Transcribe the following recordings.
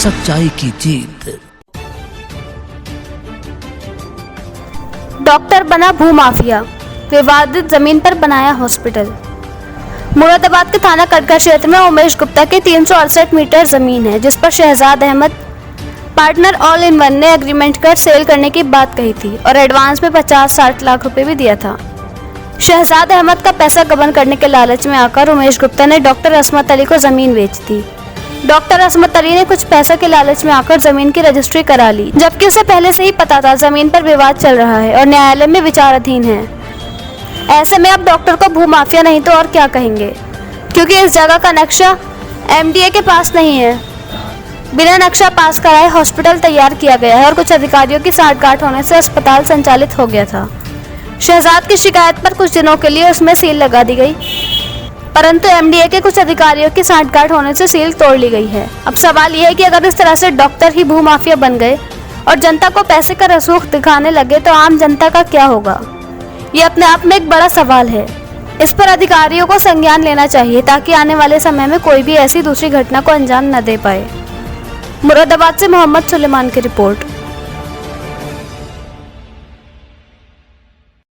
सच्चाई की जीत। डॉक्टर बना भूमाफिया, विवादित जमीन पर बनाया हॉस्पिटल। मुरादाबाद के थाना कटघर क्षेत्र में उमेश गुप्ता की 368 मीटर जमीन है, जिस पर Shahzad Ahmad partner all in one ने एग्रीमेंट कर सेल करने की बात कही थी और एडवांस में 50-60 लाख रुपए भी दिया था। शहजाद अहमद का पैसा गबन करने के लालच में आकर उमेश गुप्ता ने डॉक्टर असमत अली को जमीन बेच दी। डॉक्टर असमत अली ने कुछ पैसा के लालच में आकर जमीन की रजिस्ट्री करा ली, जबकि उसे पहले से ही पता था जमीन पर विवाद चल रहा है और न्यायालय में विचाराधीन है। ऐसे में अब डॉक्टर को भूमाफिया नहीं तो और क्या कहेंगे, क्योंकि इस जगह का नक्शा एमडीए के पास नहीं है। बिना नक्शा पास कराए हॉस्पिटल तैयार किया गया है और कुछ अधिकारियों की साठगांठ होने से अस्पताल संचालित हो गया था। शहजाद की शिकायत पर कुछ दिनों के लिए उसमें सील लगा दी गई, परंतु एमडीए के कुछ अधिकारियों की साठगांठ होने से सील तोड़ ली गई है। अब सवाल यह है कि अगर इस तरह से डॉक्टर ही भूमाफिया बन गए और जनता को पैसे का रसूख दिखाने लगे तो आम जनता का क्या होगा? ये अपने आप में एक बड़ा सवाल है। इस पर अधिकारियों को संज्ञान लेना चाहिए ताकि आने वाले समय में कोई भी ऐसी दूसरी घटना को अंजाम न दे पाए। मुरादाबाद से मोहम्मद सुलेमान की रिपोर्ट।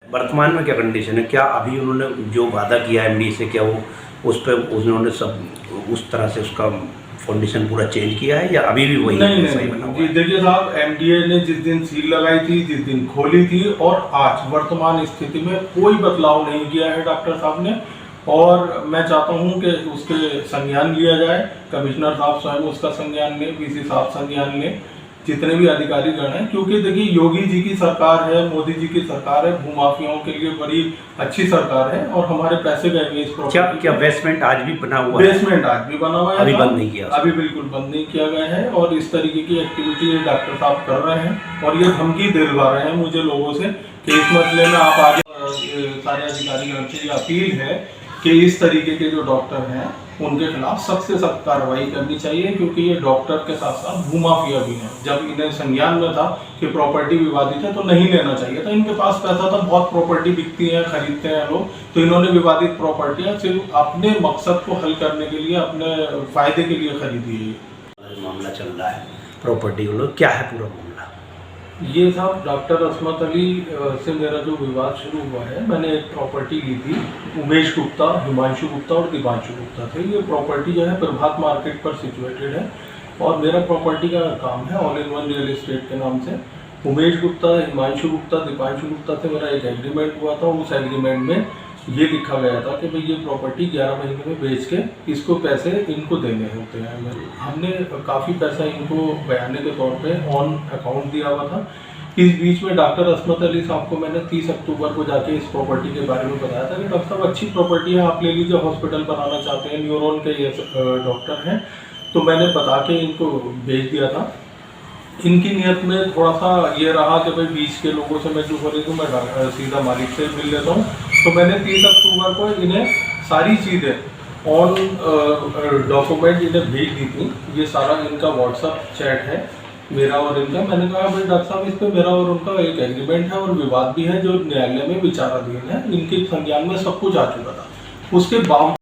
वर्तमान में क्या कंडीशन है? क्या अभी उन्होंने जो वादा किया एमडी से, क्या वो उस पर उन्होंने सब उस तरह से उसका फाउंडेशन पूरा चेंज किया है या अभी भी वही सही बना हुआ है? देखिए साहब, एमडीए ने जिस दिन सील लगाई थी, जिस दिन खोली थी और आज वर्तमान स्थिति में कोई बदलाव नहीं किया है डॉक्टर साहब ने। और मैं चाहता हूं कि उसके संज्ञान लिया जाए, कमिश्नर साहब स्वयं उसका संज्ञान लें, पीसी साहब संज्ञान लें, जितने भी अधिकारी गण हैं। क्योंकि देखिए योगी जी की सरकार है, मोदी जी की सरकार है, भूमाफियाओं के लिए बड़ी अच्छी सरकार है और हमारे पैसे गए हुए इस प्रॉपर्टी। क्या बेसमेंट आज भी बना हुआ है? बेसमेंट आज भी बना हुआ है, अभी बंद नहीं किया? अभी बिल्कुल बंद नहीं किया गया है। और इस तरीके की एक्टिविटी डॉक्टर साहब कर रहे हैं और ये धमकी दिलवा रहे हैं मुझे लोगों से कि इस मसले में आप आगे। सारे अधिकारियों से ये अपील है कि इस तरीके के जो डॉक्टर हैं उनके खिलाफ सख्त से सख्त कार्रवाई करनी चाहिए, क्योंकि ये डॉक्टर के साथ साथ भूमाफिया भी हैं। जब इन्हें संज्ञान में था कि प्रॉपर्टी विवादित है तो नहीं लेना चाहिए था। इनके पास पैसा था, बहुत प्रॉपर्टी बिकती है, खरीदते हैं लोग, तो इन्होंने विवादित प्रॉपर्टियां सिर्फ अपने मकसद को हल करने के लिए, अपने फायदे के लिए खरीदी है। मामला चल रहा है प्रॉपर्टी को, क्या है पूरा मामला? ये साहब डॉक्टर असमत अली से मेरा जो विवाद शुरू हुआ है, मैंने एक प्रॉपर्टी ली थी। उमेश गुप्ता, हिमांशु गुप्ता और दिवांशु गुप्ता थे। ये प्रॉपर्टी जो है प्रभात मार्केट पर सिचुएटेड है और मेरा प्रॉपर्टी का काम है all in one real estate के नाम से। उमेश गुप्ता, हिमांशु गुप्ता, दिवांशु गुप्ता से मेरा एक एग्रीमेंट हुआ था। उस एग्रीमेंट में ये लिखा गया था कि भाई ये प्रॉपर्टी 11 महीने में बेच के इसको पैसे इनको देने होते हैं। हमने काफ़ी पैसा इनको बयाने के तौर पे ऑन अकाउंट दिया हुआ था। इस बीच में डॉक्टर असमत अली साहब को मैंने 30 अक्टूबर को जाके इस प्रॉपर्टी के बारे में बताया था कि डॉक्टर साहब अच्छी प्रॉपर्टी है, आप ले लीजिए, हॉस्पिटल बनाना चाहते हैं, न्यूरोन के ये डॉक्टर हैं। तो मैंने बता के इनको भेज दिया था। इनकी नियत में थोड़ा सा ये रहा कि भाई बीच के लोगों से मैं जो खरीदूँ मैं सीधा मालिक से मिल लेता हूँ। तो मैंने 30 अक्टूबर को इन्हें सारी चीज़ें ऑन डॉक्यूमेंट इन्हें भेज दी थी। ये सारा इनका व्हाट्सअप चैट है मेरा और इनका। मैंने कहा भाई डॉक्टर साहब, इस पर मेरा और उनका एक एग्रीमेंट है और विवाद भी है जो न्यायालय में विचाराधीन है। इनके संज्ञान में सब कुछ आ चुका था। उसके बावजूद